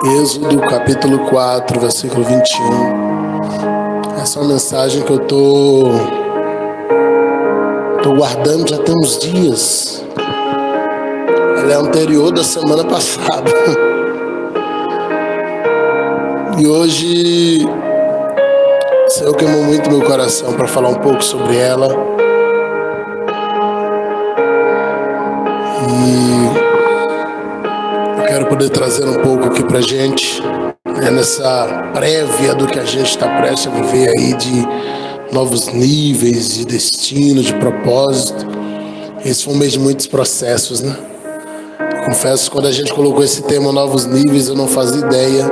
Êxodo capítulo 4, versículo 21. Essa é uma mensagem que eu tô guardando já tem uns dias. Ela é anterior da semana passada. E hoje o Senhor queimou muito meu coração para falar um pouco sobre ela. E eu quero poder trazer um pouco aqui pra gente, nessa prévia do que a gente está prestes a viver aí, de novos níveis, de destino, de propósito. Esse foi um mês de muitos processos, né? Confesso que quando a gente colocou esse tema novos níveis, eu não fazia ideia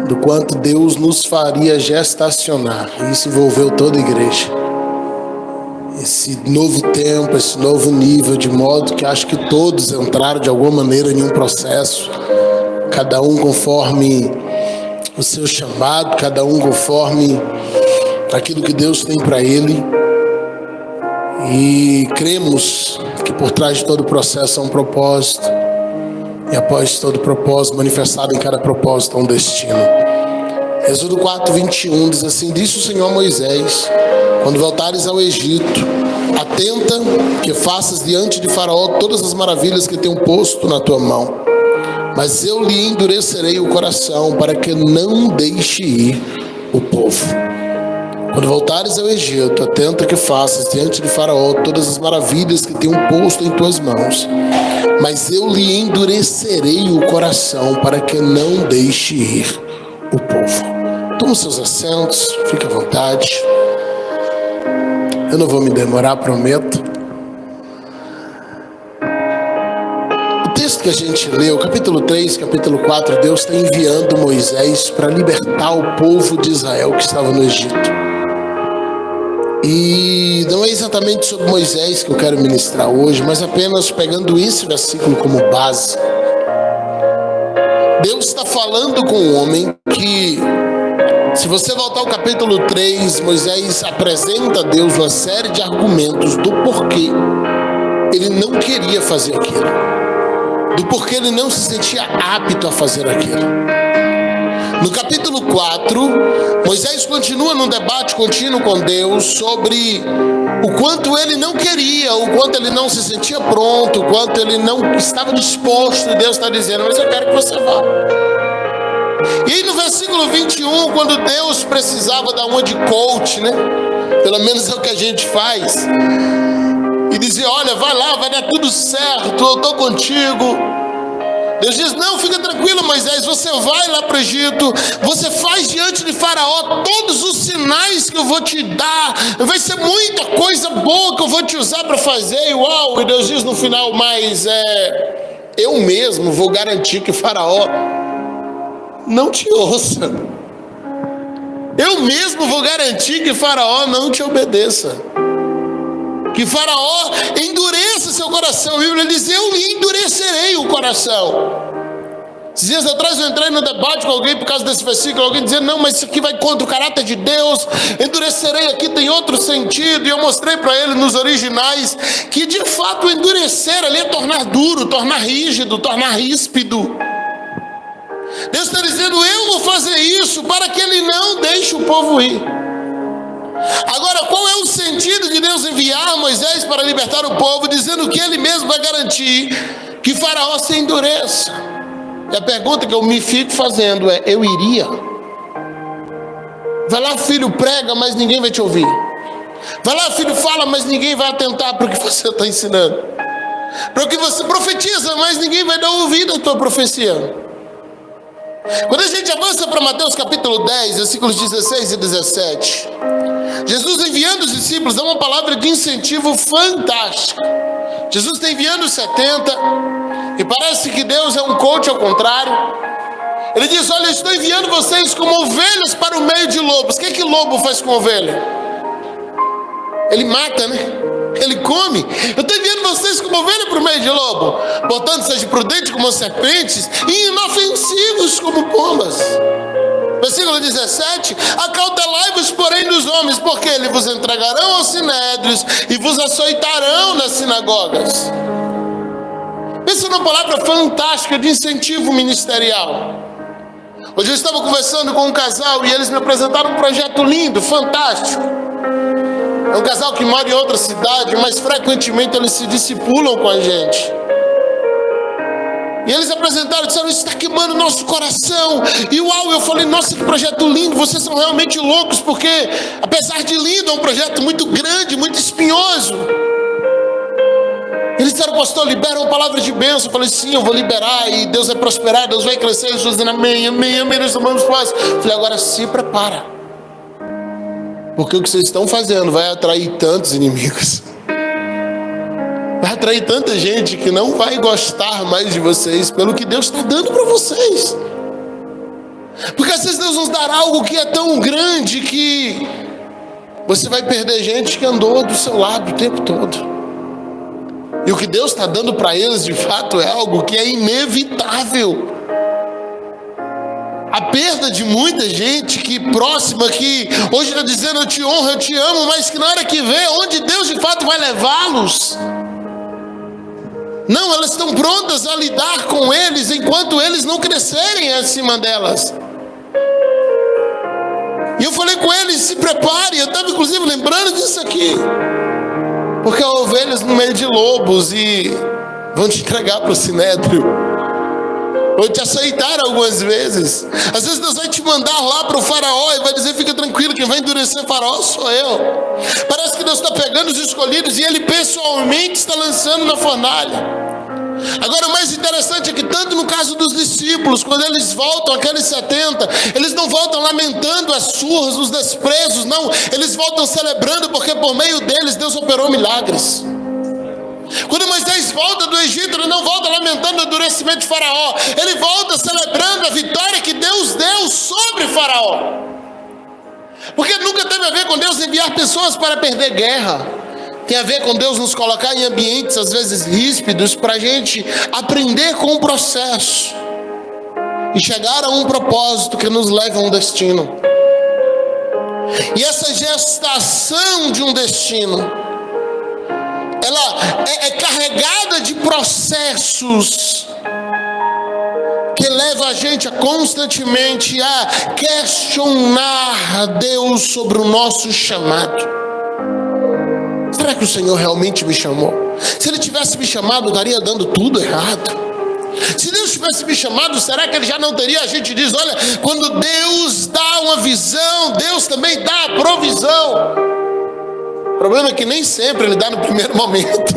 do quanto Deus nos faria gestacionar. E isso envolveu toda a igreja. Esse novo tempo, esse novo nível, de modo que acho que todos entraram de alguma maneira em um processo, cada um conforme o seu chamado, cada um conforme aquilo que Deus tem para ele. E cremos que por trás de todo o processo há um propósito, e após todo propósito, manifestado em cada propósito, há um destino. Êxodo 4, 21 diz assim: disse o Senhor a Moisés: quando voltares ao Egito, atenta que faças diante de Faraó todas as maravilhas que tenho posto na tua mão, mas eu lhe endurecerei o coração para que não deixe ir o povo. Quando voltares ao Egito, atenta que faças diante de Faraó todas as maravilhas que tenho posto em tuas mãos, mas eu lhe endurecerei o coração para que não deixe ir o povo. Toma os seus assentos, fique à vontade. Eu não vou me demorar, prometo. O texto que a gente leu, capítulo 3, capítulo 4, Deus está enviando Moisés para libertar o povo de Israel que estava no Egito. E não é exatamente sobre Moisés que eu quero ministrar hoje, mas apenas pegando esse versículo como base. Deus está falando com um homem que, se você voltar ao capítulo 3, Moisés apresenta a Deus uma série de argumentos do porquê ele não queria fazer aquilo, do porquê ele não se sentia apto a fazer aquilo. No capítulo 4, Moisés continua num debate contínuo com Deus sobre o quanto ele não queria, o quanto ele não se sentia pronto, o quanto ele não estava disposto. E Deus está dizendo: mas eu quero que você vá. E aí no versículo 21, quando Deus precisava dar uma de coach, né? Pelo menos é o que a gente faz, e dizia: olha, vai lá, vai dar tudo certo, eu estou contigo. Deus diz: não, fica tranquilo, Moisés, você vai lá para o Egito, você faz diante de Faraó todos os sinais que eu vou te dar, vai ser muita coisa boa que eu vou te usar para fazer. E uau, e Deus diz no final: mas eu mesmo vou garantir que Faraó não te ouça. Eu mesmo vou garantir que Faraó não te obedeça, que Faraó endureça seu coração. A Bíblia diz: eu lhe endurecerei o coração. Esses dias atrás eu entrei no debate com alguém por causa desse versículo. Alguém dizia: não, mas isso aqui vai contra o caráter de Deus. Endurecerei aqui tem outro sentido. E eu mostrei para ele nos originais que de fato endurecer ali é tornar duro, tornar rígido, tornar ríspido. Deus está dizendo: eu vou fazer isso para que ele não deixe o povo ir. Agora, qual é o sentido de Deus enviar Moisés para libertar o povo, dizendo que ele mesmo vai garantir que Faraó se endureça? E a pergunta que eu me fico fazendo é: eu iria? Vai lá, filho, prega, mas ninguém vai te ouvir. Vai lá, filho, fala, mas ninguém vai atentar para o que você está ensinando. Para o que você profetiza, mas ninguém vai dar ouvido à tua profecia. Quando a gente avança para Mateus capítulo 10, versículos 16 e 17, Jesus enviando os discípulos dá uma palavra de incentivo fantástica. Jesus está enviando os 70, e parece que Deus é um coach ao contrário. Ele diz: olha, eu estou enviando vocês como ovelhas para o meio de lobos. O que lobo faz com ovelha? Ele mata, né? Ele come. Eu estou enviando vocês como ovelha para o meio de lobo. Portanto, seja prudente como serpentes e inofensivos como pombas. Versículo 17: acautelai-vos, porém, dos homens, porque eles vos entregarão aos sinédrios e vos açoitarão nas sinagogas. Pensa numa palavra fantástica de incentivo ministerial. Hoje eu estava conversando com um casal e eles me apresentaram um projeto lindo, fantástico. É um casal que mora em outra cidade, mas frequentemente eles se discipulam com a gente. E eles apresentaram, disseram, isso está queimando o nosso coração. E uau, eu falei, nossa, que projeto lindo, vocês são realmente loucos, porque apesar de lindo, é um projeto muito grande, muito espinhoso. Eles disseram, pastor, libera uma palavra de bênção. Eu falei, sim, eu vou liberar, e Deus vai prosperar, Deus vai crescer. Eles estão dizendo, amém, amém, amém, nós tomamos paz. Eu falei, agora se prepara, porque o que vocês estão fazendo vai atrair tantos inimigos. Vai atrair tanta gente que não vai gostar mais de vocês pelo que Deus está dando para vocês. Porque às vezes Deus nos dará algo que é tão grande que você vai perder gente que andou do seu lado o tempo todo. E o que Deus está dando para eles de fato é algo que é inevitável. A perda de muita gente que próxima, que hoje está dizendo eu te honro, eu te amo, mas que na hora que vê onde Deus de fato vai levá-los, não, elas estão prontas a lidar com eles enquanto eles não crescerem acima delas. E eu falei com eles, se preparem. Eu estava inclusive lembrando disso aqui, porque há ovelhas no meio de lobos e vão te entregar para o sinédrio, ou te aceitar algumas vezes. Às vezes Deus vai te mandar lá para o faraó e vai dizer, fica tranquilo, quem vai endurecer o faraó sou eu. Parece que Deus está pegando os escolhidos e Ele pessoalmente está lançando na fornalha. Agora o mais interessante é que tanto no caso dos discípulos, quando eles voltam, aqueles 70, eles não voltam lamentando as surras, os desprezos, não, eles voltam celebrando, porque por meio deles Deus operou milagres. Quando Moisés volta do Egito, ele não volta lamentando o endurecimento de Faraó, ele volta celebrando a vitória que Deus deu sobre Faraó. Porque nunca teve a ver com Deus enviar pessoas para perder guerra. Tem a ver com Deus nos colocar em ambientes às vezes ríspidos para a gente aprender com o processo e chegar a um propósito que nos leva a um destino. E essa gestação de um destino, ela é carregada de processos que leva a gente a constantemente a questionar Deus sobre o nosso chamado. Será que o Senhor realmente me chamou? Se Ele tivesse me chamado, eu estaria dando tudo errado. Se Deus tivesse me chamado, será que Ele já não teria? A gente diz, olha, quando Deus dá uma visão, Deus também dá a provisão. O problema é que nem sempre Ele dá no primeiro momento.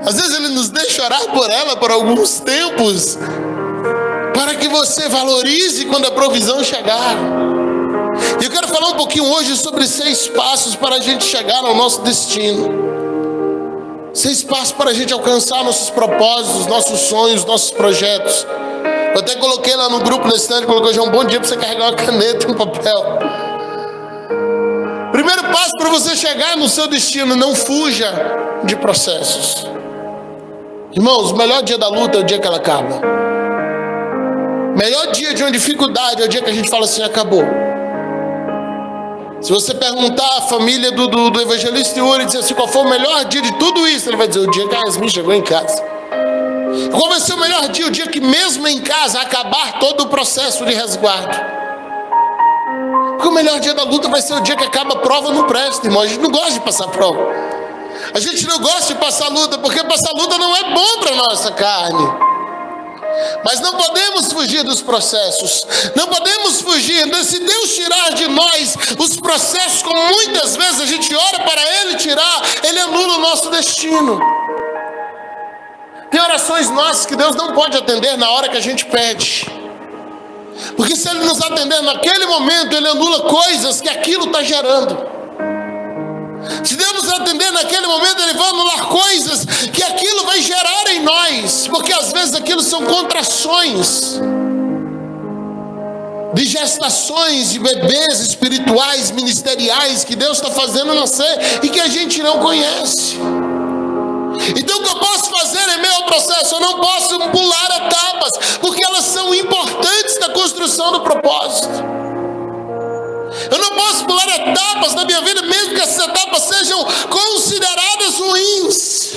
Às vezes Ele nos deixa orar por ela por alguns tempos, para que você valorize quando a provisão chegar. E eu quero falar um pouquinho hoje sobre 6 passos para a gente chegar ao nosso destino. 6 passos para a gente alcançar nossos propósitos, nossos sonhos, nossos projetos. Eu até coloquei lá no grupo da estante, coloquei já um bom dia para você carregar uma caneta e um papel. Primeiro passo para você chegar no seu destino, não fuja de processos. Irmãos, o melhor dia da luta é o dia que ela acaba. O melhor dia de uma dificuldade é o dia que a gente fala assim, acabou. Se você perguntar à família do evangelista Yuri e dizer assim, qual foi o melhor dia de tudo isso, ele vai dizer, o dia que a Yasmin chegou em casa. Qual vai ser o melhor dia? O dia que mesmo em casa acabar todo o processo de resguardo. Porque o melhor dia da luta vai ser o dia que acaba a prova, não presta, irmão. A gente não gosta de passar prova. A gente não gosta de passar luta, porque passar luta não é bom para a nossa carne. Mas não podemos fugir dos processos. Não podemos fugir. Se Deus tirar de nós os processos, como muitas vezes a gente ora para Ele tirar, Ele anula o nosso destino. Tem orações nossas que Deus não pode atender na hora que a gente pede. Porque se Ele nos atender naquele momento, Ele anula coisas que aquilo está gerando. Se Deus nos atender naquele momento, Ele vai anular coisas que aquilo vai gerar em nós. Porque às vezes aquilo são contrações de gestações de bebês espirituais, ministeriais, que Deus está fazendo nascer e que a gente não conhece. Então o que eu posso fazer em meio ao processo? Eu não posso pular etapas, porque elas são importantes na construção do propósito. Eu não posso pular etapas na minha vida, mesmo que essas etapas sejam consideradas ruins.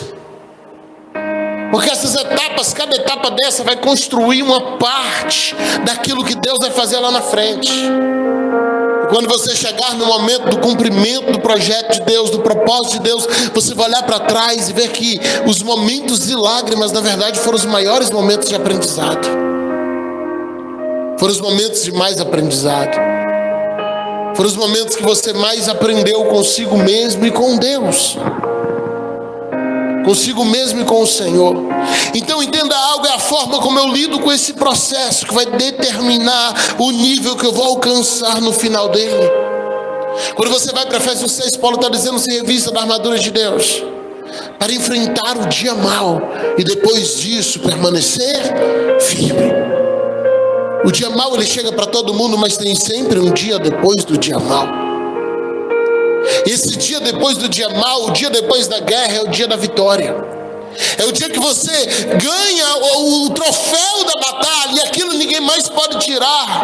Porque essas etapas, cada etapa dessa vai construir uma parte daquilo que Deus vai fazer lá na frente. E quando você chegar no momento do cumprimento do projeto de Deus, do propósito de Deus, você vai olhar para trás e ver que os momentos de lágrimas, na verdade, foram os maiores momentos de aprendizado. Foram os momentos de mais aprendizado. Foram os momentos que você mais aprendeu consigo mesmo e com Deus. Consigo mesmo e com o Senhor. Então entenda algo, é a forma como eu lido com esse processo que vai determinar o nível que eu vou alcançar no final dele. Quando você vai para Efésios 6, Paulo está dizendo: se revista da armadura de Deus para enfrentar o dia mau e depois disso permanecer firme. O dia mau ele chega para todo mundo, mas tem sempre um dia depois do dia mau. Esse dia depois do dia mau, o dia depois da guerra, é o dia da vitória. É o dia que você ganha o troféu da batalha e aquilo ninguém mais pode tirar.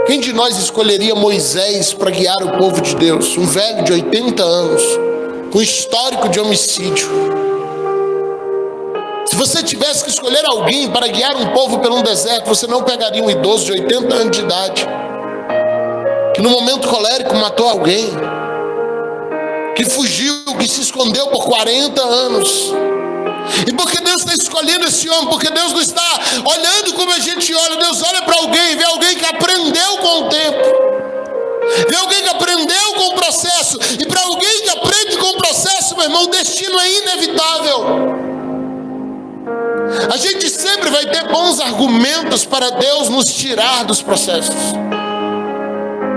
Quem de nós escolheria Moisés para guiar o povo de Deus? Um velho de 80 anos, com histórico de homicídio. Se você tivesse que escolher alguém para guiar um povo pelo um deserto, você não pegaria um idoso de 80 anos de idade, que no momento colérico matou alguém, que fugiu, que se escondeu por 40 anos. E por que Deus está escolhendo esse homem? Porque Deus não está olhando como a gente olha. Deus olha para alguém, vê alguém que aprendeu com o tempo, vê alguém que aprendeu com o processo. E para alguém que aprende com o processo, meu irmão, o destino é inevitável. A gente sempre vai ter bons argumentos para Deus nos tirar dos processos.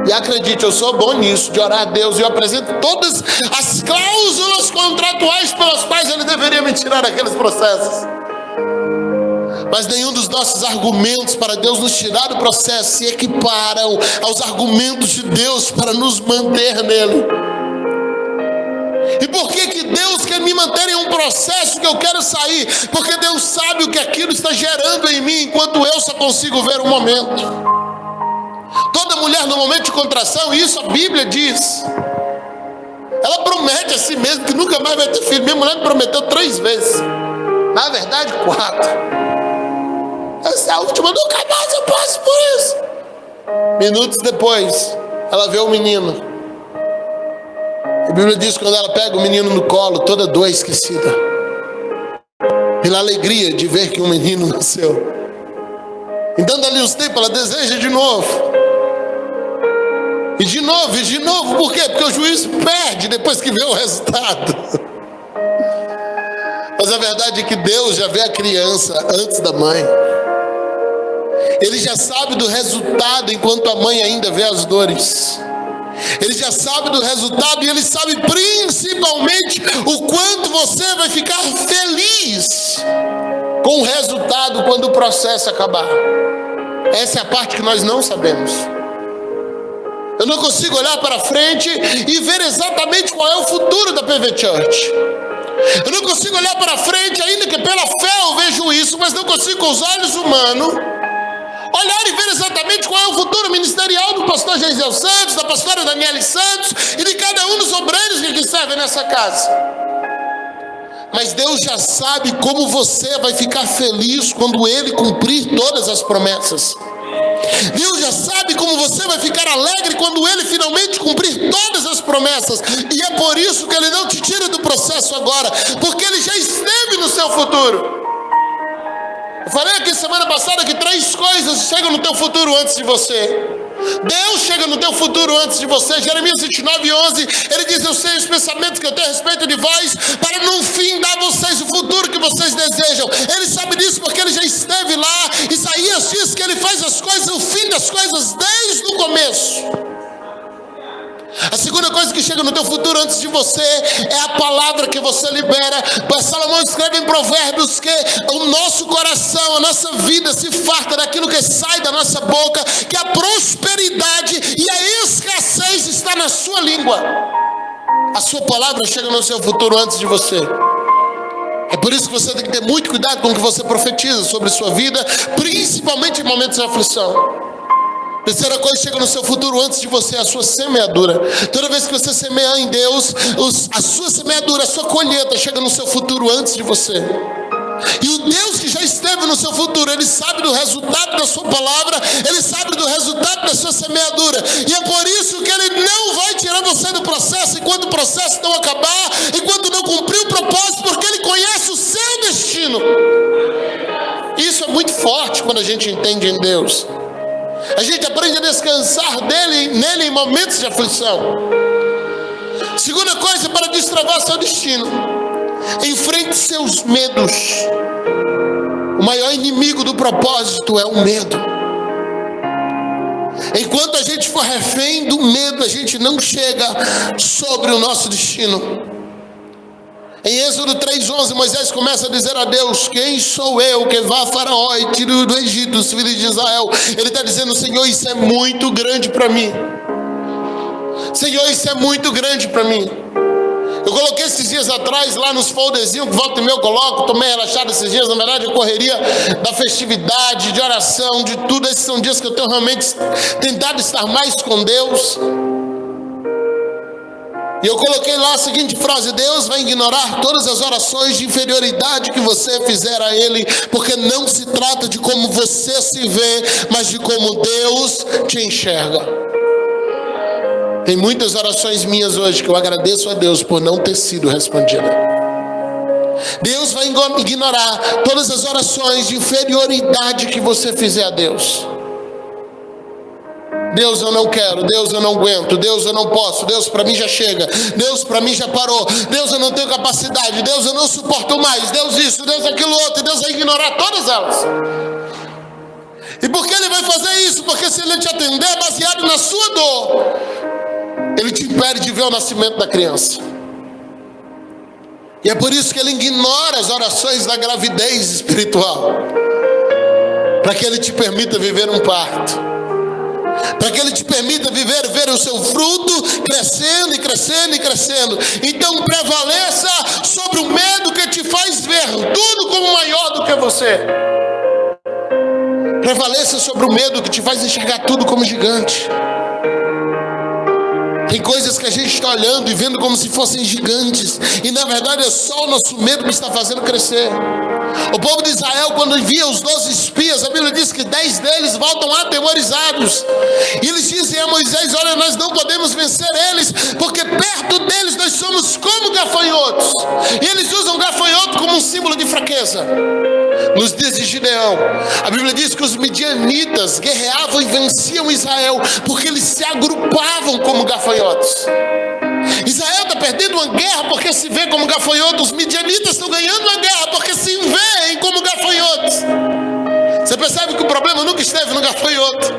E acredite, eu sou bom nisso, de orar a Deus, e eu apresento todas as cláusulas contratuais pelas quais Ele deveria me tirar daqueles processos. Mas nenhum dos nossos argumentos para Deus nos tirar do processo se equiparam aos argumentos de Deus para nos manter nele. E por que Deus quer me manter em um processo que eu quero sair? Porque Deus sabe o que aquilo está gerando em mim, enquanto eu só consigo ver o momento. Toda mulher no momento de contração, isso a Bíblia diz, ela promete a si mesma que nunca mais vai ter filho. Minha mulher me prometeu 3 vezes, na verdade 4. Essa é a última, nunca mais eu passo por isso. Minutos depois, ela vê o menino. A Bíblia diz que quando ela pega o menino no colo, toda dor é esquecida, pela alegria de ver que um menino nasceu. E dando ali os tempos, ela deseja de novo. E de novo, por quê? Porque o juiz perde depois que vê o resultado. Mas a verdade é que Deus já vê a criança antes da mãe. Ele já sabe do resultado enquanto a mãe ainda vê as dores. Ele já sabe do resultado e Ele sabe principalmente o quanto você vai ficar feliz com o resultado quando o processo acabar. Essa é a parte que nós não sabemos. Eu não consigo olhar para frente e ver exatamente qual é o futuro da PV Church. Eu não consigo olhar para frente, ainda que pela fé eu vejo isso, mas não consigo com os olhos humanos olhar e ver exatamente qual é o futuro ministerial do pastor Geisel Santos, da pastora Daniele Santos e de cada um dos obreiros que servem nessa casa. Mas Deus já sabe como você vai ficar feliz quando Ele cumprir todas as promessas. Deus já sabe como você vai ficar alegre quando Ele finalmente cumprir todas as promessas. E é por isso que Ele não te tira do processo agora, porque Ele já esteve no seu futuro. Eu falei aqui semana passada que 3 coisas chegam no teu futuro antes de você. Deus chega no teu futuro antes de você. Jeremias 29:11, Ele diz: eu sei os pensamentos que eu tenho a respeito de vós, para no fim dar a vocês o futuro que vocês desejam. Ele sabe disso porque Ele já esteve lá. Isaías diz que Ele faz as coisas, o fim das coisas desde o começo. A segunda coisa que chega no teu futuro antes de você é a palavra que você libera. Salomão escreve em Provérbios que o nosso coração, a nossa vida se farta daquilo que sai da nossa boca, que a prosperidade e a escassez está na sua língua. A sua palavra chega no seu futuro antes de você. É por isso que você tem que ter muito cuidado com o que você profetiza sobre sua vida, principalmente em momentos de aflição. Terceira coisa, chega no seu futuro antes de você, a sua semeadura. Toda vez que você semear em Deus, a sua semeadura, a sua colheita chega no seu futuro antes de você. E o Deus que já esteve no seu futuro, Ele sabe do resultado da sua palavra, Ele sabe do resultado da sua semeadura. E é por isso que Ele não vai tirar você do processo enquanto o processo não acabar, enquanto não cumprir o propósito, porque Ele conhece o seu destino. Isso é muito forte quando a gente entende em Deus. A gente aprende a descansar nele em momentos de aflição. Segunda coisa, para destravar seu destino: enfrente seus medos. O maior inimigo do propósito é o medo. Enquanto a gente for refém do medo, a gente não chega sobre o nosso destino. Em Êxodo 3:11, Moisés começa a dizer a Deus: quem sou eu que vá a Faraó e tire do Egito os filhos de Israel? Ele está dizendo: Senhor, isso é muito grande para mim. Senhor, isso é muito grande para mim. Eu coloquei esses dias atrás lá nos folderzinhos, que volta e meia eu coloco, estou meio relaxado esses dias. Na verdade, eu correria da festividade, de oração, de tudo. Esses são dias que eu tenho realmente tentado estar mais com Deus. E eu coloquei lá a seguinte frase: Deus vai ignorar todas as orações de inferioridade que você fizer a Ele, porque não se trata de como você se vê, mas de como Deus te enxerga. Tem muitas orações minhas hoje que eu agradeço a Deus por não ter sido respondida. Deus vai ignorar todas as orações de inferioridade que você fizer a Deus. Deus, eu não quero. Deus, eu não aguento. Deus, eu não posso. Deus, para mim já chega. Deus, para mim já parou. Deus, eu não tenho capacidade. Deus, eu não suporto mais. Deus isso, Deus aquilo outro. Deus vai ignorar todas elas. E por que Ele vai fazer isso? Porque se Ele te atender baseado na sua dor, Ele te impede de ver o nascimento da criança. E é por isso que Ele ignora as orações da gravidez espiritual, para que Ele te permita viver um parto, para que Ele te permita ver o seu fruto crescendo e crescendo e crescendo. Então prevaleça sobre o medo que te faz ver tudo como maior do que você. Prevaleça sobre o medo que te faz enxergar tudo como gigante. Tem coisas que a gente está olhando e vendo como se fossem gigantes, e na verdade é só o nosso medo que está fazendo crescer. O povo de Israel, quando envia os 12 espias, a Bíblia diz que 10 deles voltam atemorizados. E eles dizem a Moisés: olha, nós não podemos vencer eles, porque perto deles nós somos como gafanhotos. E eles usam gafanhoto como um símbolo de fraqueza. Nos dias de Gideão, a Bíblia diz que os midianitas guerreavam e venciam Israel, porque eles se agrupavam como gafanhotos. Israel está perdendo uma guerra porque se vê como gafanhotos. Os midianitas estão ganhando uma guerra porque se veem como gafanhotos. Você percebe que o problema nunca esteve no gafanhoto,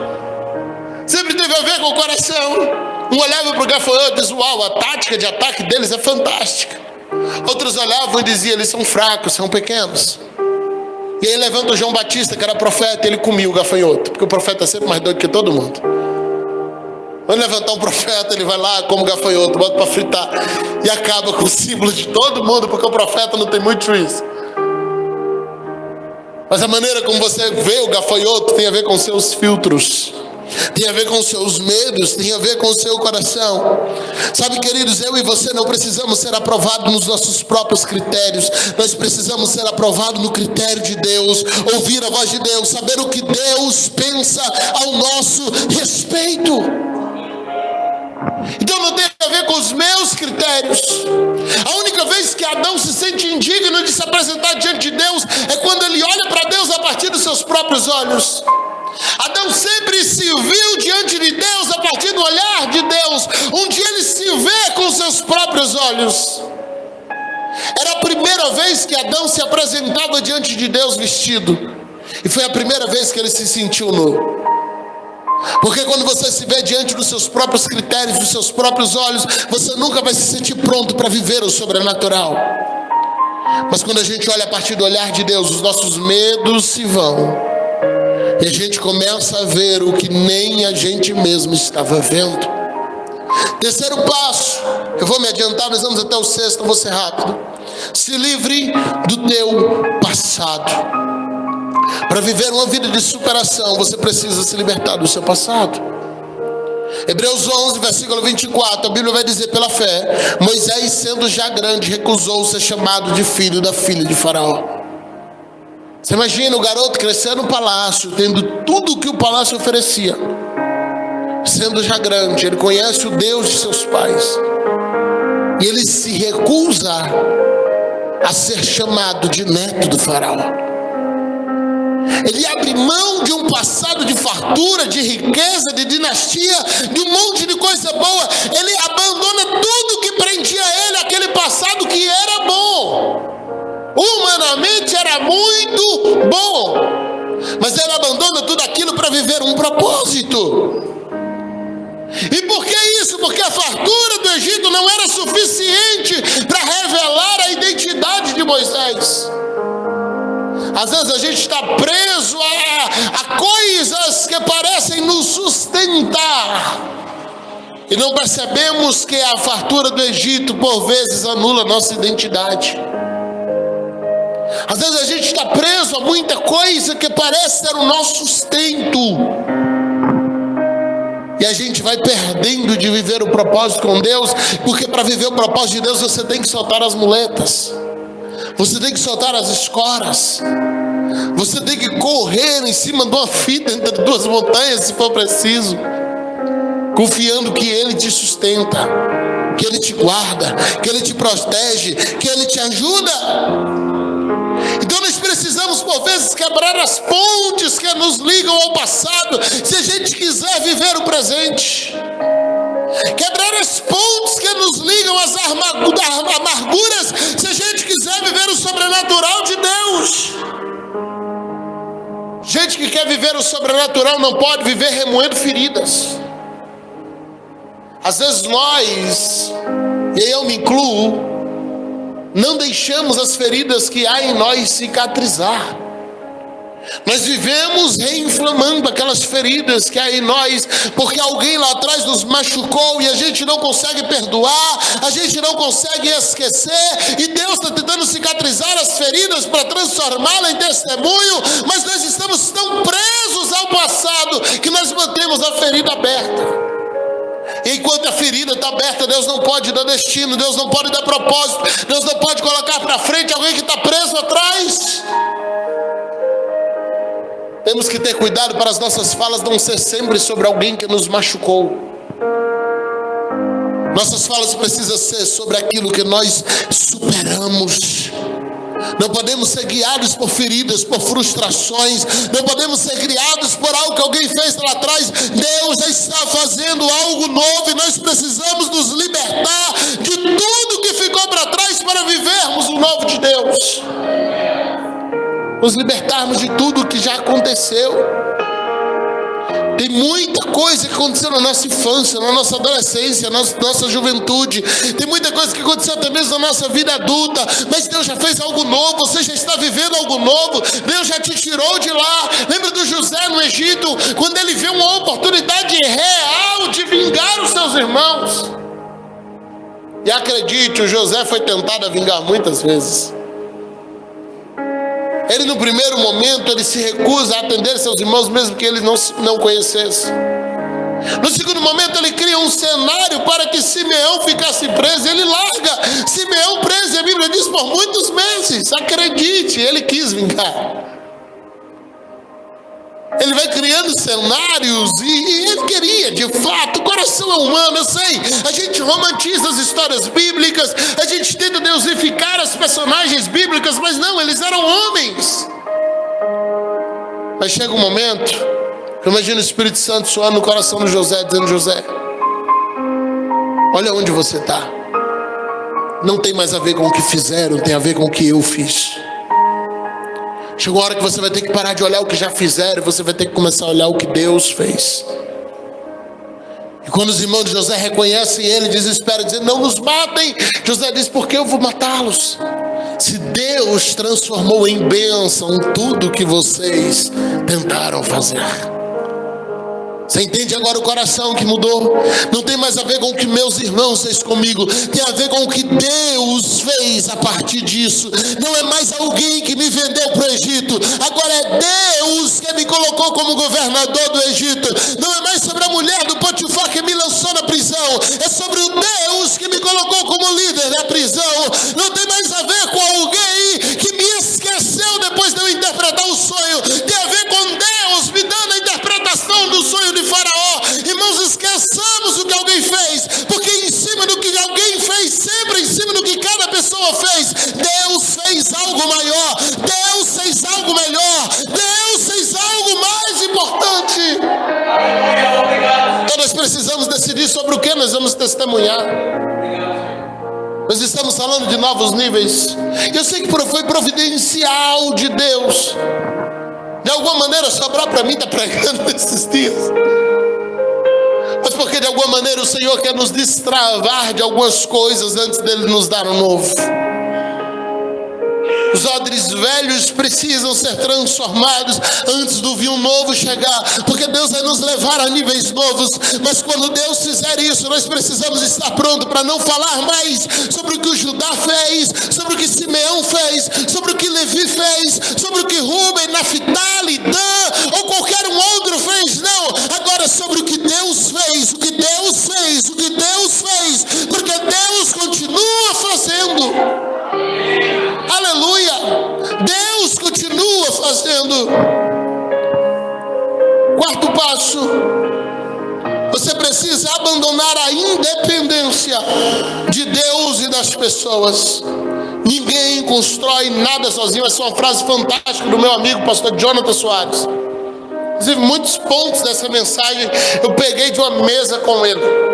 sempre teve a ver com o coração. Um olhava para o gafanhoto e dizia: uau, a tática de ataque deles é fantástica. Outros olhavam e diziam: eles são fracos, são pequenos. E aí levanta o João Batista, que era profeta, e ele comia o gafanhoto, porque o profeta é sempre mais doido que todo mundo. Quando levantar um profeta, ele vai lá, come gafanhoto, bota para fritar, e acaba com o símbolo de todo mundo, porque o profeta não tem muito juízo. Mas a maneira como você vê o gafanhoto tem a ver com seus filtros, tem a ver com seus medos, tem a ver com o seu coração. Sabe, queridos, eu e você não precisamos ser aprovados nos nossos próprios critérios. Nós precisamos ser aprovados no critério de Deus, ouvir a voz de Deus, saber o que Deus pensa ao nosso respeito. Então não tem a ver com os meus critérios. A única vez que Adão se sente indigno de se apresentar diante de Deus é quando ele olha para Deus a partir dos seus próprios olhos. Adão sempre se viu diante de Deus a partir do olhar de Deus. Um dia ele se vê com seus próprios olhos. Era a primeira vez que Adão se apresentava diante de Deus vestido, e foi a primeira vez que ele se sentiu nu. Porque quando você se vê diante dos seus próprios critérios, dos seus próprios olhos, você nunca vai se sentir pronto para viver o sobrenatural. Mas quando a gente olha a partir do olhar de Deus, os nossos medos se vão, e a gente começa a ver o que nem a gente mesmo estava vendo. Terceiro passo, eu vou me adiantar, nós vamos até o sexto, eu vou ser rápido. Se livre do teu passado. Para viver uma vida de superação, você precisa se libertar do seu passado. Hebreus 11, versículo 24, a Bíblia vai dizer: pela fé, Moisés, sendo já grande, recusou ser chamado de filho da filha de Faraó. Você imagina o garoto crescendo no palácio, tendo tudo o que o palácio oferecia. Sendo já grande, ele conhece o Deus de seus pais. E ele se recusa a ser chamado de neto do faraó. Ele abre mão de um passado de fartura, de riqueza, de dinastia, de um monte de coisa boa. Ele abandona tudo que prendia ele, aquele passado que era bom. Humanamente era muito bom. Mas ele abandona tudo aquilo para viver um propósito. E por que isso? Porque a fartura do Egito não era suficiente para revelar a identidade de Moisés. Às vezes a gente está preso a coisas que parecem nos sustentar. E não percebemos que a fartura do Egito por vezes anula a nossa identidade. Às vezes a gente está preso a muita coisa que parece ser o nosso sustento. E a gente vai perdendo de viver o propósito com Deus. Porque para viver o propósito de Deus você tem que soltar as muletas. Você tem que soltar as escoras. Você tem que correr em cima de uma fita entre duas montanhas, se for preciso, confiando que Ele te sustenta, que Ele te guarda, que Ele te protege, que Ele te ajuda. Então nós precisamos por vezes quebrar as pontes que nos ligam ao passado, se a gente quiser viver o presente. Quebrar as pontes que nos ligam às amarguras, se a gente quiser viver o sobrenatural de Deus. Gente que quer viver o sobrenatural não pode viver remoendo feridas. Às vezes nós, e eu me incluo, não deixamos as feridas que há em nós cicatrizar. Nós vivemos reinflamando aquelas feridas que há em nós, porque alguém lá atrás nos machucou e a gente não consegue perdoar, a gente não consegue esquecer, e Deus está tentando cicatrizar as feridas para transformá-las em testemunho, mas nós estamos tão presos ao passado que nós mantemos a ferida aberta. E enquanto a ferida está aberta, Deus não pode dar destino, Deus não pode dar propósito, Deus não pode colocar para frente alguém que está preso atrás. Temos que ter cuidado para as nossas falas não ser sempre sobre alguém que nos machucou. Nossas falas precisam ser sobre aquilo que nós superamos. Não podemos ser guiados por feridas, por frustrações. Não podemos ser guiados por algo que alguém fez lá atrás. Deus já está fazendo algo novo e nós precisamos nos libertar de tudo que ficou para trás para vivermos o novo de Deus. Nos libertarmos de tudo que já aconteceu. Tem muita coisa que aconteceu na nossa infância, na nossa adolescência, na nossa juventude. Tem muita coisa que aconteceu até mesmo na nossa vida adulta. Mas Deus já fez algo novo, você já está vivendo algo novo. Deus já te tirou de lá. Lembra do José no Egito, quando ele viu uma oportunidade real de vingar os seus irmãos. E acredite, o José foi tentado a vingar muitas vezes. Ele no primeiro momento, ele se recusa a atender seus irmãos, mesmo que ele não conhecesse. No segundo momento, ele cria um cenário para que Simeão ficasse preso. Ele larga Simeão preso, e a Bíblia diz, por muitos meses. Acredite, ele quis vingar. Ele vai criando cenários e ele queria, de fato. O coração é humano, eu sei. A gente romantiza as histórias bíblicas, a gente tenta deusificar as personagens bíblicas, mas não, eles eram homens. Mas chega um momento, eu imagino o Espírito Santo soando no coração de José, dizendo: José, olha onde você está. Não tem mais a ver com o que fizeram, tem a ver com o que eu fiz. Chegou a hora que você vai ter que parar de olhar o que já fizeram, você vai ter que começar a olhar o que Deus fez. E quando os irmãos de José reconhecem ele, desesperam, dizendo: não nos matem. José diz: por que eu vou matá-los? Se Deus transformou em bênção tudo que vocês tentaram fazer. Você entende agora o coração que mudou? Não tem mais a ver com o que meus irmãos fez comigo. Tem a ver com o que Deus fez a partir disso. Não é mais alguém que me vendeu para o Egito. Agora é Deus que me colocou como governador do Egito. Não é mais sobre a mulher do Potifar que me lançou na prisão. É sobre o Deus que me colocou como líder na prisão. Não tem mais a ver com alguém que me esqueceu depois de eu interpretar o sonho. Tem a ver com Deus me dando a interpretação do sonho de Faraó. Irmãos, esqueçamos o que alguém fez, porque em cima do que alguém fez, sempre em cima do que cada pessoa fez, Deus fez algo maior, Deus fez algo melhor, Deus fez algo mais importante. Então nós precisamos decidir sobre o que nós vamos testemunhar. Nós estamos falando de novos níveis. Eu sei que foi providencial de Deus. De alguma maneira sobrar para mim estar pregando nesses dias. Mas porque de alguma maneira o Senhor quer nos destravar de algumas coisas antes dele nos dar um novo. Os odres velhos precisam ser transformados antes do vinho novo chegar, porque Deus vai nos levar a níveis novos. Mas quando Deus fizer isso, nós precisamos estar prontos para não falar mais sobre o que o Judá fez, sobre o que Simeão fez, sobre o que Levi fez, sobre o que Rubem, Naftali, Dan ou qualquer um outro fez. Não, agora sobre o que Deus fez, o que Deus fez, o que Deus fez, porque Deus continua fazendo. Aleluia! Deus continua fazendo. Quarto passo: você precisa abandonar a independência de Deus e das pessoas. Ninguém constrói nada sozinho. Essa é uma frase fantástica do meu amigo pastor Jonathan Soares. Inclusive, muitos pontos dessa mensagem eu peguei de uma mesa com ele.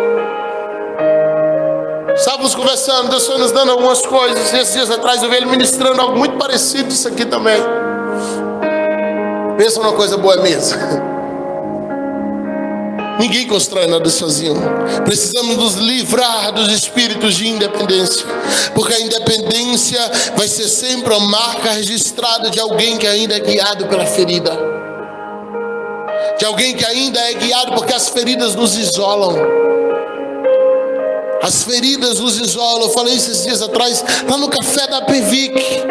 Estávamos conversando, Deus foi nos dando algumas coisas. E esses dias atrás eu vi ele ministrando algo muito parecido disso aqui também. Pensa numa coisa boa mesmo. Ninguém constrói nada sozinho. Precisamos nos livrar dos espíritos de independência, porque a independência vai ser sempre uma marca registrada de alguém que ainda é guiado pela ferida, de alguém que ainda é guiado porque as feridas nos isolam. As feridas nos isolam. Eu falei esses dias atrás, lá no café da PVIC,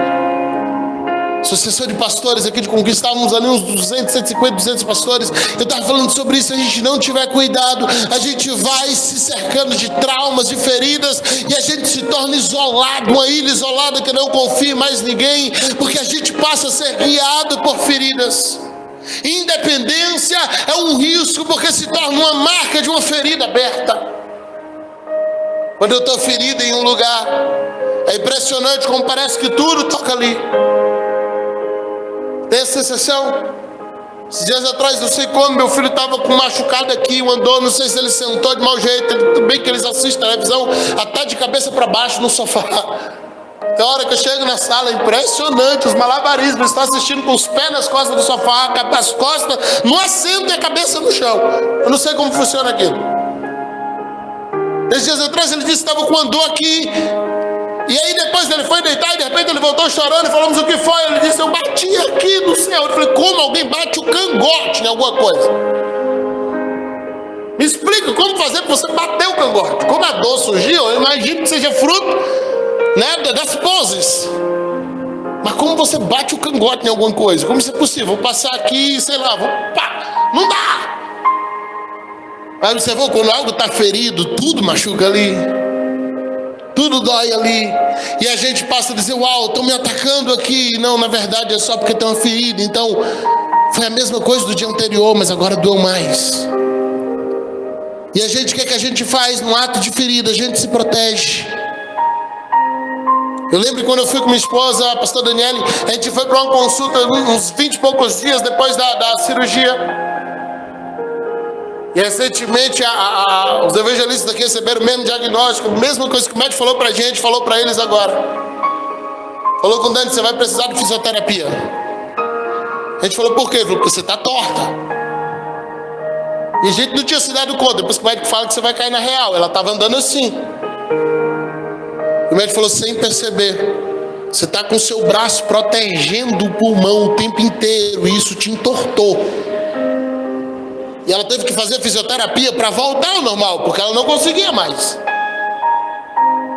Associação de Pastores aqui de Conquista, estávamos ali uns 200, 150, 200 pastores. Eu estava falando sobre isso. Se a gente não tiver cuidado, a gente vai se cercando de traumas, de feridas, e a gente se torna isolado, uma ilha isolada que não confia em mais ninguém, porque a gente passa a ser guiado por feridas. Independência é um risco, porque se torna uma marca de uma ferida aberta. Quando eu estou ferido em um lugar, é impressionante como parece que tudo toca ali. Tem a sensação? Esses dias atrás, não sei como, meu filho estava com um machucado aqui, andou, não sei se ele sentou de mau jeito. Tudo bem que eles assistem televisão, até de cabeça para baixo no sofá. Tem hora que eu chego na sala, é impressionante, os malabarismos. Eles estão assistindo com os pés nas costas do sofá, as costas no assento e a cabeça no chão. Eu não sei como funciona aquilo. Esses dias atrás ele disse que estava com andor aqui. E aí depois ele foi deitar e de repente ele voltou chorando e falamos o que foi. Ele disse, eu bati aqui no céu. Eu falei, como alguém bate o cangote em alguma coisa? Me explica como fazer para você bater o cangote. Como a dor surgiu, eu imagino que seja fruto, né, das poses. Mas como você bate o cangote em alguma coisa? Como isso é possível? Vou passar aqui, sei lá, pá, não dá. Aí você vê quando algo está ferido, tudo machuca ali, tudo dói ali, e a gente passa a dizer, uau, estão me atacando aqui. Não, na verdade é só porque tem uma ferida. Então foi a mesma coisa do dia anterior, mas agora doeu mais. E a gente, o que é que a gente faz no ato de ferida? A gente se protege. Eu lembro quando eu fui com minha esposa, a pastora Daniele, a gente foi para uma consulta uns 20 e poucos dias depois da cirurgia. E recentemente os evangelistas aqui receberam o mesmo diagnóstico, a mesma coisa que o médico falou para a gente, falou para eles agora. Falou com o Dani, você vai precisar de fisioterapia. A gente falou, por quê? Falou, porque você está torta. E a gente não tinha se dado conta, depois que o médico fala que você vai cair na real. Ela estava andando assim. O médico falou, sem perceber, você está com o seu braço protegendo o pulmão o tempo inteiro, e isso te entortou. E ela teve que fazer fisioterapia para voltar ao normal, porque ela não conseguia mais.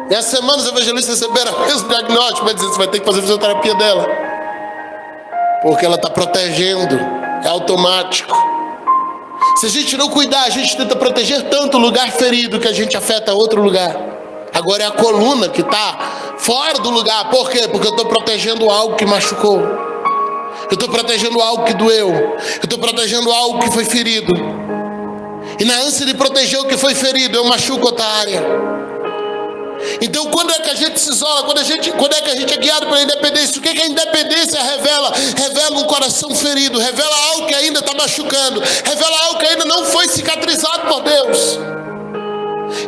E essa semana os evangelistas receberam o mesmo diagnóstico, mas você vai ter que fazer fisioterapia dela. Porque ela está protegendo, é automático. Se a gente não cuidar, a gente tenta proteger tanto o lugar ferido que a gente afeta outro lugar. Agora é a coluna que está fora do lugar. Por quê? Porque eu estou protegendo algo que machucou. Eu estou protegendo algo que doeu. Eu estou protegendo algo que foi ferido. E na ânsia de proteger o que foi ferido, eu machuco outra área. Então quando é que a gente se isola? Quando é que a gente é guiado pela independência? O que a independência revela? Revela um coração ferido. Revela algo que ainda está machucando. Revela algo que ainda não foi cicatrizado por Deus.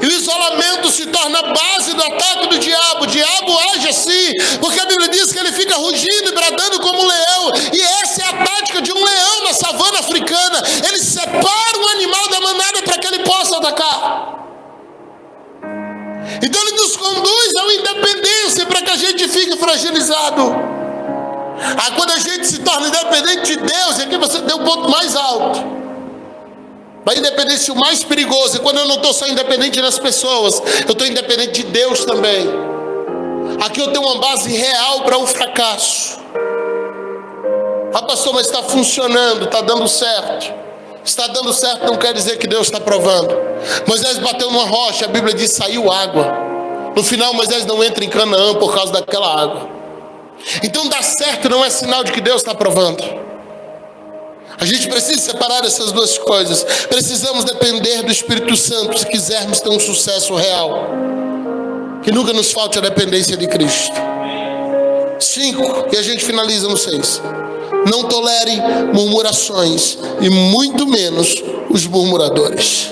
E o isolamento se torna a base do ataque do diabo. O diabo age assim, porque a Bíblia diz que ele fica rugindo e bradando como um leão. E essa é a tática de um leão na savana africana. Ele separa um animal da manada para que ele possa atacar. Então ele nos conduz à independência para que a gente fique fragilizado. Quando a gente se torna independente de Deus, aqui você deu um ponto mais alto. A independência o mais perigoso é quando eu não estou só independente das pessoas, eu estou independente de Deus também. Aqui eu tenho uma base real para um fracasso. Pastor, mas está funcionando, está dando certo. Está dando certo não quer dizer que Deus está provando. Moisés bateu numa rocha, a Bíblia diz saiu água. No final Moisés não entra em Canaã por causa daquela água. Então dar certo não é sinal de que Deus está provando. A gente precisa separar essas duas coisas. Precisamos depender do Espírito Santo se quisermos ter um sucesso real. Que nunca nos falte a dependência de Cristo. 5, e a gente finaliza no 6. Não tolere murmurações, e muito menos os murmuradores.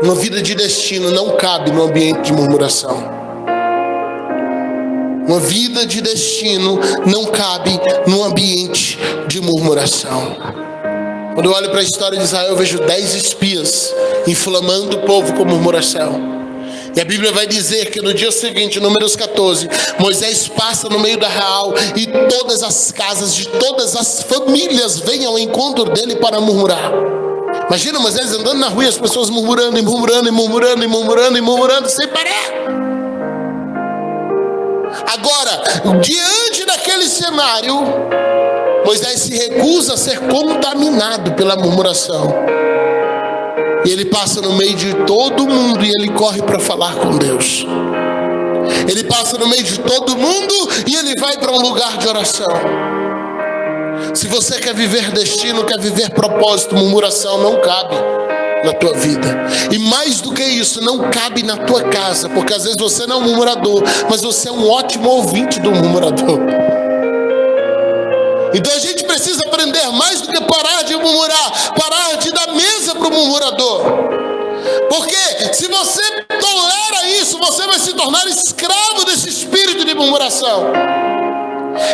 Uma vida de destino não cabe no ambiente de murmuração. Uma vida de destino não cabe no ambiente de murmuração. Quando eu olho para a história de Israel, eu vejo 10 espias inflamando o povo com murmuração. E a Bíblia vai dizer que no dia seguinte, Números 14, Moisés passa no meio da real e todas as casas de todas as famílias vêm ao encontro dele para murmurar. Imagina Moisés andando na rua e as pessoas murmurando e murmurando e murmurando e murmurando e murmurando sem parar. Agora, diante daquele cenário, Moisés se recusa a ser contaminado pela murmuração. E ele passa no meio de todo mundo e ele corre para falar com Deus. Ele passa no meio de todo mundo e ele vai para um lugar de oração. Se você quer viver destino, quer viver propósito, murmuração não cabe na tua vida. E mais do que isso, não cabe na tua casa, porque às vezes você não é um murmurador, mas você é um ótimo ouvinte do murmurador. Então a gente precisa aprender mais do que parar de murmurar, parar de dar mesa para o murmurador. Porque se você tolera isso, você vai se tornar escravo desse espírito de murmuração.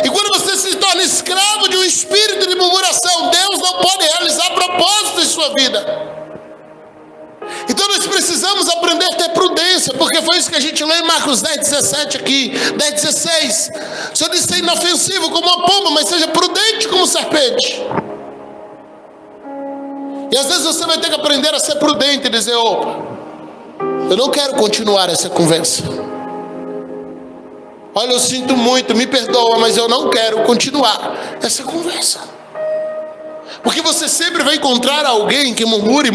E quando você se torna escravo de um espírito de murmuração, Deus não pode realizar propósitos em sua vida. Então nós precisamos aprender a ter prudência, porque foi isso que a gente lê em Marcos 10:17 aqui, 10:16. O Senhor disse: ser inofensivo como uma pomba, mas seja prudente como serpente. E às vezes você vai ter que aprender a ser prudente e dizer: opa, eu não quero continuar essa conversa. Olha, eu sinto muito, me perdoa, mas eu não quero continuar essa conversa. Porque você sempre vai encontrar alguém que murmura,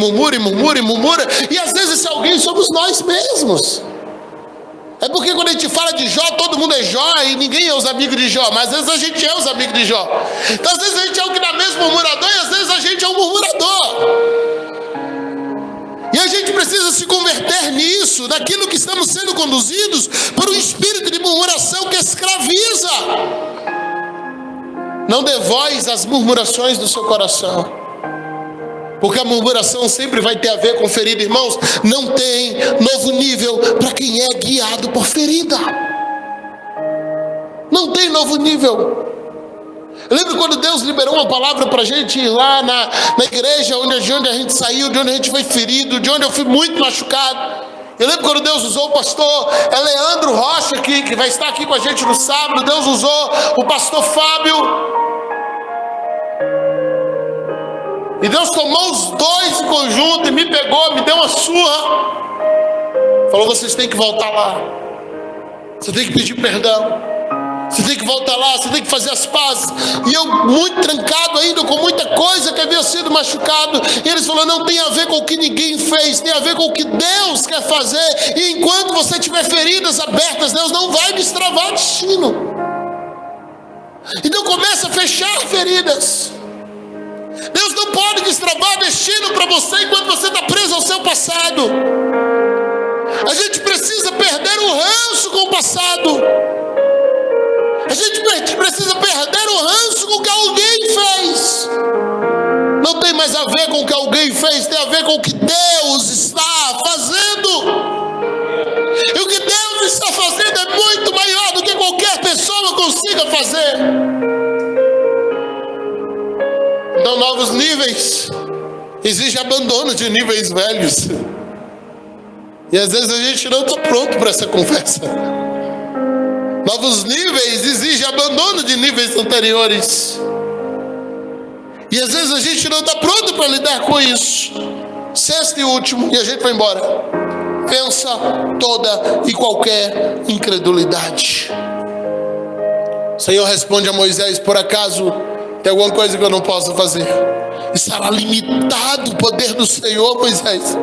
e às vezes esse alguém somos nós mesmos. É porque quando a gente fala de Jó, todo mundo é Jó e ninguém é os amigos de Jó, mas às vezes a gente é os amigos de Jó. Então às vezes a gente é o que dá mesmo murmurador e às vezes a gente é um murmurador. E a gente precisa se converter nisso, naquilo que estamos sendo conduzidos por um espírito de murmuração que escraviza. Não dê voz às murmurações do seu coração, porque a murmuração sempre vai ter a ver com ferida. Irmãos, não tem novo nível para quem é guiado por ferida. Não tem novo nível. Eu lembro quando Deus liberou uma palavra para a gente ir lá na igreja, de onde a gente saiu, de onde a gente foi ferido, de onde eu fui muito machucado. Eu lembro quando Deus usou o pastor Leandro Rocha aqui, que vai estar aqui com a gente no sábado. Deus usou o pastor Fábio. E Deus tomou os dois em conjunto e me pegou, me deu uma surra. Falou: vocês têm que voltar lá. Você tem que pedir perdão. Você tem que voltar lá, você tem que fazer as pazes. E eu, muito trancado ainda, com muita coisa que havia sido machucado. E eles falaram: não tem a ver com o que ninguém fez, tem a ver com o que Deus quer fazer. E enquanto você tiver feridas abertas, Deus não vai destravar destino. Então começa a fechar feridas. Deus não pode destravar destino para você enquanto você está preso ao seu passado. A gente precisa perder o ranço com o passado. A gente precisa perder o ranço com o que alguém fez. Não tem mais a ver com o que alguém fez, tem a ver com o que Deus está fazendo. E o que Deus está fazendo é muito maior do que qualquer pessoa consiga fazer. Então, novos níveis exige abandono de níveis velhos. E às vezes a gente não está pronto para essa conversa. Novos níveis exigem abandono de níveis anteriores. E às vezes a gente não está pronto para lidar com isso. Sexto e último, e a gente vai embora. Vença toda e qualquer incredulidade. O Senhor responde a Moisés: por acaso tem alguma coisa que eu não possa fazer? Estará limitado o poder do Senhor, Moisés?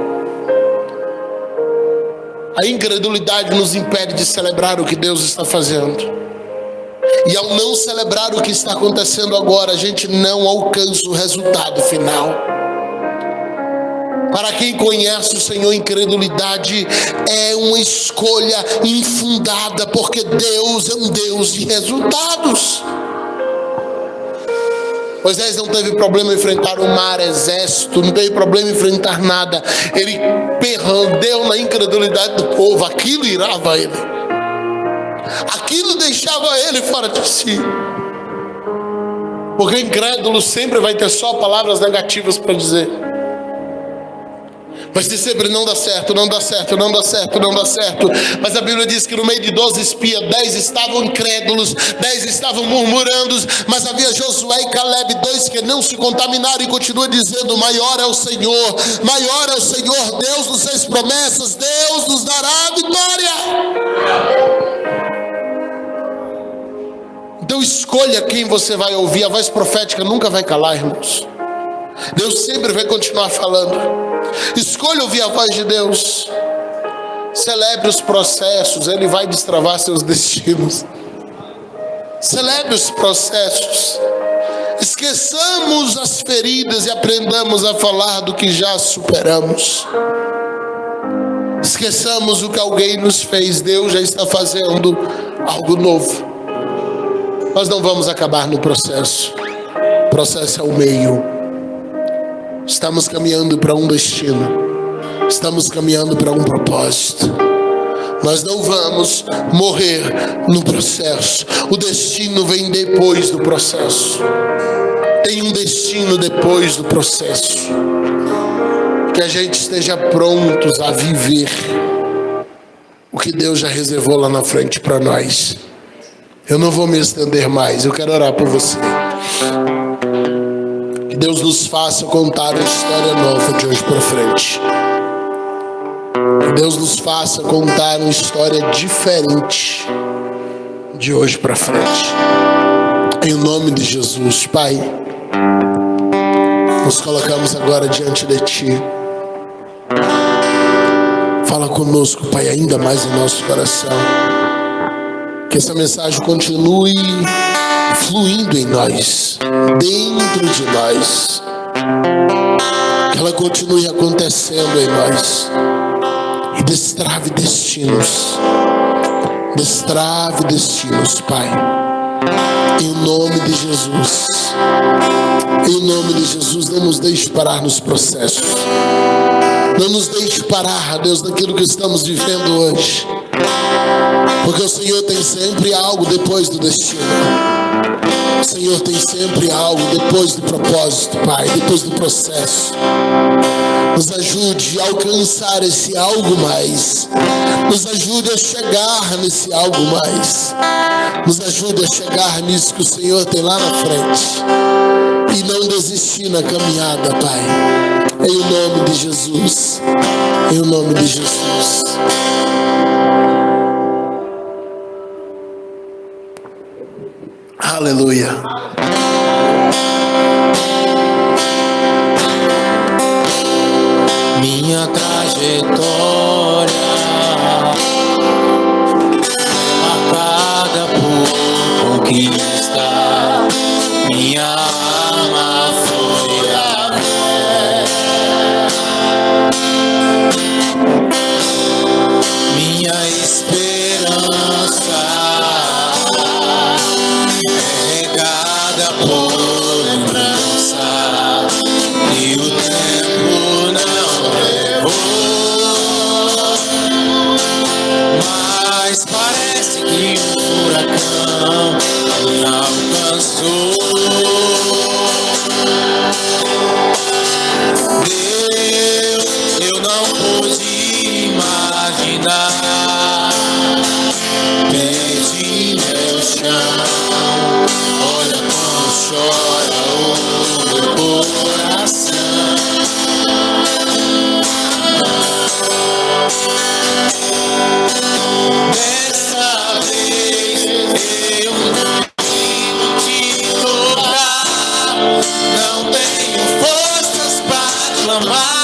A incredulidade nos impede de celebrar o que Deus está fazendo. E ao não celebrar o que está acontecendo agora, a gente não alcança o resultado final. Para quem conhece o Senhor, incredulidade é uma escolha infundada, porque Deus é um Deus de resultados. Moisés não teve problema em enfrentar o mar, exército, não teve problema em enfrentar nada. Ele perdeu na incredulidade do povo. Aquilo irava ele. Aquilo deixava ele fora de si. Porque incrédulo sempre vai ter só palavras negativas para dizer. Vai ser sempre: não dá certo, não dá certo, não dá certo, não dá certo. Mas a Bíblia diz que no meio de 12 espias, 10 estavam incrédulos, 10 estavam murmurando. Mas havia Josué e Caleb, 2 que não se contaminaram, e continua dizendo: maior é o Senhor, maior é o Senhor. Deus nos fez promessas, Deus nos dará a vitória. Então escolha quem você vai ouvir. A voz profética nunca vai calar, irmãos. Deus sempre vai continuar falando. Escolha ouvir a voz de Deus. Celebre os processos, Ele vai destravar seus destinos. Celebre os processos. Esqueçamos as feridas e aprendamos a falar do que já superamos. Esqueçamos o que alguém nos fez. Deus já está fazendo algo novo. Nós não vamos acabar no processo. O processo é o meio. Estamos caminhando para um destino. Estamos caminhando para um propósito. Nós não vamos morrer no processo. O destino vem depois do processo. Tem um destino depois do processo. Que a gente esteja prontos a viver o que Deus já reservou lá na frente para nós. Eu não vou me estender mais. Eu quero orar por você. Que Deus nos faça contar uma história nova de hoje para frente. Que Deus nos faça contar uma história diferente de hoje para frente. Em nome de Jesus, Pai, nos colocamos agora diante de Ti. Fala conosco, Pai, ainda mais em nosso coração. Que essa mensagem continue fluindo em nós, dentro de nós. Que ela continue acontecendo em nós. E destrave destinos. Destrave destinos, Pai. Em nome de Jesus. Em nome de Jesus, não nos deixe parar nos processos. Não nos deixe parar, Deus, naquilo que estamos vivendo hoje. Porque o Senhor tem sempre algo depois do destino. O Senhor tem sempre algo depois do propósito, Pai, depois do processo. Nos ajude a alcançar esse algo mais. Nos ajude a chegar nesse algo mais. Nos ajude a chegar nisso que o Senhor tem lá na frente. e não desistir na caminhada, Pai. Em nome de Jesus. Em nome de Jesus. Aleluia. Minha trajetória marcada por conquista, minha arma foi a fé. Minha esperança é regada por lembrança e o tempo não levou, mas parece que um furacão me alcançou. Deus, eu não pude imaginar, perdi meu chão. Olha como chora o meu coração. Dessa vez eu não consigo te tocar, não tenho forças para clamar.